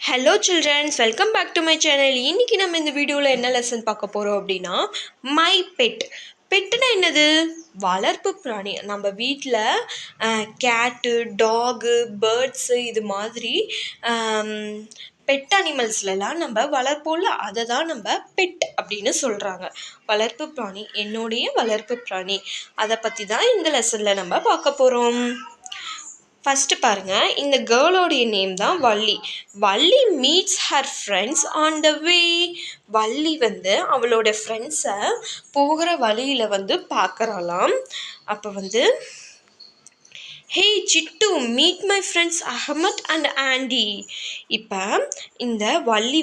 Hello childrens, welcome back to my channel. இன்றைக்கி நம்ம இந்த வீடியோவில் என்ன லெசன் பார்க்க போகிறோம் அப்படின்னா, மை பெட். பெட்டுனா என்னது? வளர்ப்பு பிராணி. நம்ம வீட்டில் கேட்டு, டாகு, பேர்ட்ஸு இது மாதிரி பெட் அனிமல்ஸ்லாம் நம்ம வளர்ப்போம்ல, அதை தான் நம்ம பெட் அப்படின்னு சொல்கிறாங்க. வளர்ப்பு பிராணி, என்னுடைய வளர்ப்பு பிராணி, அதை பற்றி தான் இந்த லெசனில் நம்ம பார்க்க போகிறோம். ஃபஸ்ட்டு பாருங்கள், இந்த கேர்ளோடைய நேம் தான் Valli. Valli meets her friends on the way. Valli அவளோட ஃப்ரெண்ட்ஸை போகிற வழியில் பார்க்குறாளாம். அப்போ hey Chittu, meet my friends Ahmad and Andy. இப்போ இந்த வள்ளி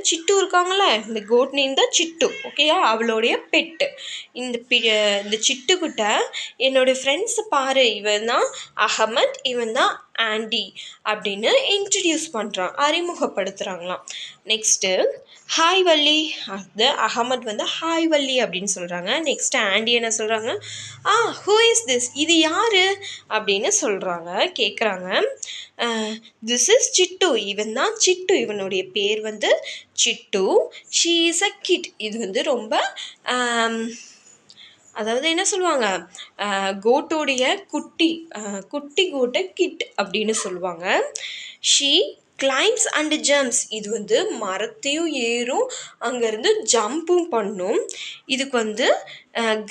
சிட்டு இருக்காங்களே, இந்த கோட் நேம் தான் சிட்டு, ஓகேயா? அவளுடைய பெட்டு. இந்த சிட்டுக்கிட்ட என்னோடய ஃப்ரெண்ட்ஸை பாரு, இவன் தான் அஹமத், இவன் தான் ஆண்டி அப்படின்னு இன்ட்ரடியூஸ் பண்ணுறான், அறிமுகப்படுத்துகிறாங்களாம். Next hi Valli. அது அகமத் ஹாய் வள்ளி அப்படின்னு சொல்கிறாங்க. நெக்ஸ்ட்டு ஆண்டி என்ன சொல்கிறாங்க? ஹூ இஸ் திஸ், இது யார் அப்படின்னு சொல்கிறாங்க, கேட்குறாங்க. திஸ் இஸ் சிட்டு, இவன் தான் சிட்டு, இவனுடைய பேர் சிட்டு. ஷீ இஸ் அ கிட், இது ரொம்ப அதாவது என்ன சொல்லுவாங்க, கோட்டோடைய குட்டி கோட்டை கிட் அப்படின்னு சொல்லுவாங்க. ஷீ கிளைம்ஸ் அண்ட் ஜம்ப்ஸ், இது மரத்தையும் ஏறும், அங்கேருந்து ஜம்பும் பண்ணும். இதுக்கு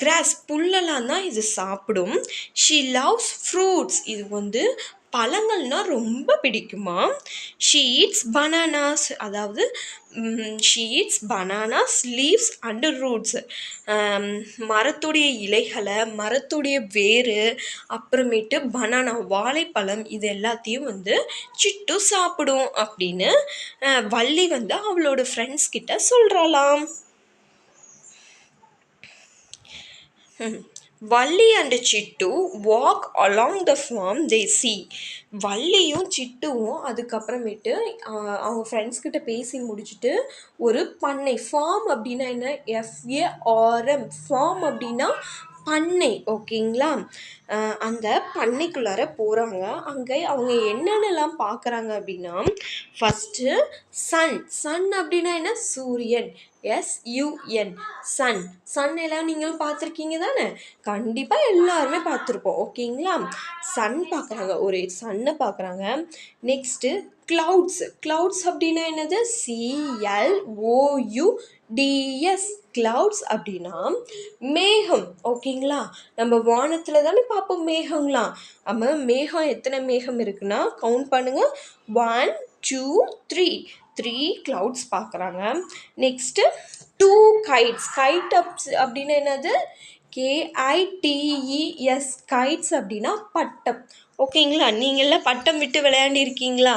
கிராஸ், புல்லெல்லாம் தான் இது சாப்பிடும். ஷீ லவ்ஸ் ஃப்ரூட்ஸ், இது பழங்கள்னால் ரொம்ப பிடிக்குமா. ஷீ ஈட்ஸ் பனானாஸ், அதாவது she eats bananas leaves and roots, மரத்துடைய இலைகளை, மரத்துடைய வேறு, அப்புறமேட்டு பனானா வாழைப்பழம், இது எல்லாத்தையும் சிட்டு சாப்பிடும் அப்படின்னு வள்ளி அவளோட ஃப்ரெண்ட்ஸ் கிட்ட சொல்கிறாளாம். Valli and Chittu walk along the farm they see. வள்ளியும் சிட்டுவும் அதுக்கப்புறமேட்டு அவங்க ஃப்ரெண்ட்ஸ் கிட்ட பேசி முடிச்சுட்டு ஒரு பண்ணை, ஃபார்ம் அப்படின்னா என்ன, FARM, ஃபார்ம் அப்படின்னா பண்ணை, ஓகேங்களா? அந்த பண்ணைக்குள்ளார போகிறாங்க. அங்கே அவங்க என்னென்னலாம் பார்க்குறாங்க அப்படின்னா, ஃபஸ்ட்டு சன் அப்படின்னா என்ன, சூரியன், SUN, சன் எல்லாம் நீங்களும் பார்த்துருக்கீங்க தானே? கண்டிப்பாக எல்லாருமே பார்த்துருப்போம், ஓகேங்களா? சன் பார்க்குறாங்க, ஒரு சன்னை பார்க்குறாங்க. நெக்ஸ்ட்டு கிளவுட்ஸ் அப்படின்னா என்னது, CLOUDS, கிளவுட்ஸ் அப்படின்னா மேகம், ஓகேங்களா? நம்ம வானத்தில் தானே பார்ப்போம் மேகங்களாம். நம்ம மேகம் எத்தனை மேகம் இருக்குன்னா கவுண்ட் பண்ணுங்கள், 1 2 3 கிளவுட்ஸ் பார்க்குறாங்க. நெக்ஸ்ட்டு 2 கைட்ஸ், அப்படின்னா என்னது, KITES, கைட்ஸ் அப்படின்னா பட்டம், ஓகேங்களா? நீங்கள்லாம் பட்டம் விட்டு விளையாண்டிருக்கீங்களா?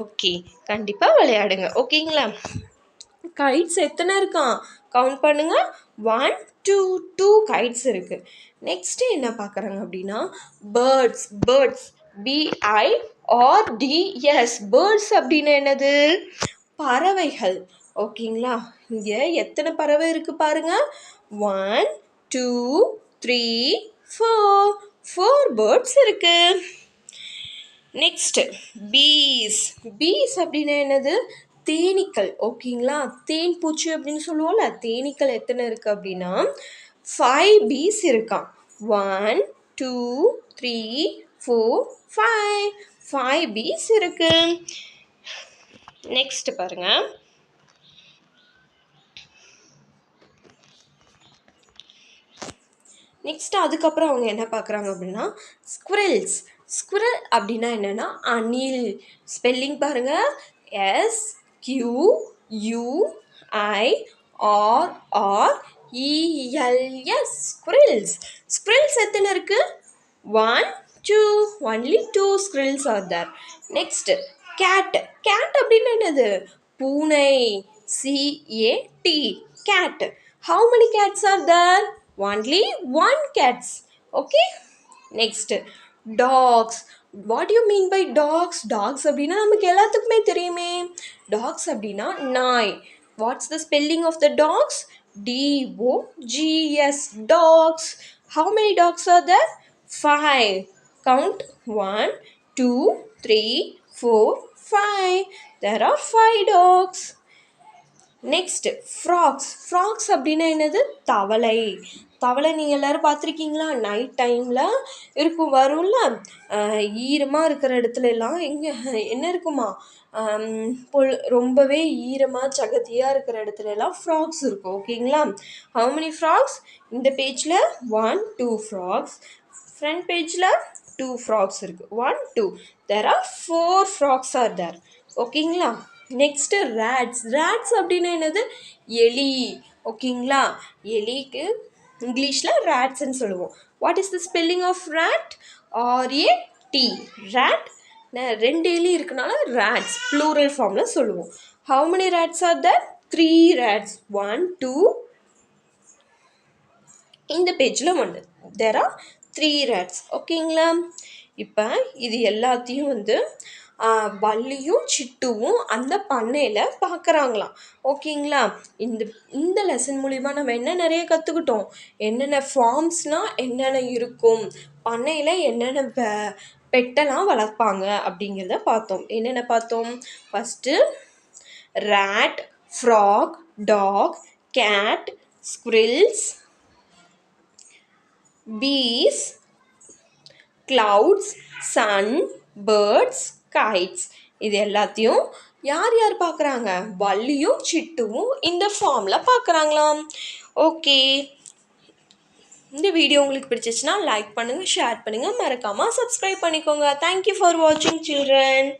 ஓகே, கண்டிப்பாக விளையாடுங்க, ஓகேங்களா? கைட்ஸ் எத்தனை இருக்கான் கவுண்ட் பண்ணுங்க, 1 2 கைட்ஸ் இருக்குது. நெக்ஸ்ட்டு என்ன பார்க்குறாங்க அப்படின்னா பேர்ட்ஸ், BIRDS, பேர்ட்ஸ் அப்படின்னா என்னது, பறவைகள், ஓகேங்களா? இங்கே எத்தனை பறவை இருக்குது பாருங்க, 1 2 3 4 பேர்ட்ஸ் இருக்கு. நெக்ஸ்ட் பீஸ் அப்படின்னா என்னது, தேனீக்கள், ஓகேங்களா? தேன் பூச்சி அப்படின்னு சொல்லுவோம்ல, தேனீக்கள் எத்தனை இருக்குது அப்படின்னா 5 பீஸ் இருக்கான். 1 2 3 4 5 பீஸ் இருக்கு. நெக்ஸ்ட் பாருங்க, நெக்ஸ்ட் அதுக்கப்புறம் அவங்க என்ன பார்க்குறாங்க அப்படின்னா ஸ்குரல் அப்படின்னா என்னென்னா அணில். ஸ்பெல்லிங் பாருங்கள், SQUIRRELS, ஸ்குரில்ஸ் எத்தனை இருக்குது, 1 2, only 2 squirrels are there. Next cat அப்படின்னா என்னது, பூனை, CAT, cat. How many cats are there? Only 1 cats, okay? Next dogs. What do you mean by dogs? Dogs அப்படின்னா நமக்கு எல்லாத்துக்குமே தெரியுமே. Dogs அப்படின்னா நாய். What's the spelling of the dogs? DOGS, dogs. How many dogs are there? 5. Count 1 2 3 4 5. there are 5 dogs. Next frogs அப்படின்னா என்னது? தவளை. தவளை நீங்கள் எல்லோரும் பார்த்துருக்கீங்களா? நைட் டைமில் இருக்கும், வரும்ல, ஈரமாக இருக்கிற இடத்துல எல்லாம் என்ன இருக்குமா, ரொம்பவே ஈரமாக சகதியாக இருக்கிற இடத்துல எல்லாம் ஃப்ராக்ஸ் இருக்கும். ஓகேங்களா? How many frogs? இந்த பேஜில் 1 2 ஃப்ராக்ஸ், ஃப்ரண்ட் பேஜில் 2 ஃப்ராக்ஸ் இருக்குது. 1 2, there are 4 frogs are there. ஓகேங்களா? நெக்ஸ்ட்டு ரேட்ஸ் அப்படின்னா என்னது? எலி. ஓகேங்களா? எலிக்கு இங்கிலீஷில் ரேட்ஸ்ன்னு சொல்லுவோம். What is the spelling of rat? RAT. Rat. 2 எலி இருக்கனால ரேட்ஸ் ப்ளூரல் ஃபார்மில் சொல்லுவோம். How many rats are there? 3 rats. 1 2, இந்த பேஜில் 1, there are 3 rats. ஓகேங்களா? இப்போ இது எல்லாத்தையும் வள்ளியும் சிட்டுவும் அந்த பண்ணையில் பார்க்குறாங்களாம். ஓகேங்களா? இந்த லெசன் மூலிமா நம்ம என்ன நிறைய கற்றுக்கிட்டோம்? என்னென்ன ஃபார்ம்ஸ்னால் என்னென்ன இருக்கும், பண்ணையில் என்னென்ன பெட்டெல்லாம் வளர்ப்பாங்க அப்படிங்கிறத பார்த்தோம். என்னென்ன பார்த்தோம்? First rat, frog, dog, cat, squirrels, bees, clouds, sun, birds, kites. இது எல்லாத்தையும் யார் பார்க்குறாங்க? வள்ளியும் சிட்டுவும் இந்த ஃபார்மில் பார்க்குறாங்களாம். ஓகே, இந்த வீடியோ உங்களுக்கு பிடிச்சிச்சுன்னா லைக் பண்ணுங்கள், ஷேர் பண்ணுங்கள், மறக்காமல் சப்ஸ்கிரைப் பண்ணிக்கோங்க. தேங்க்யூ ஃபார் வாட்சிங் சில்ட்ரன்.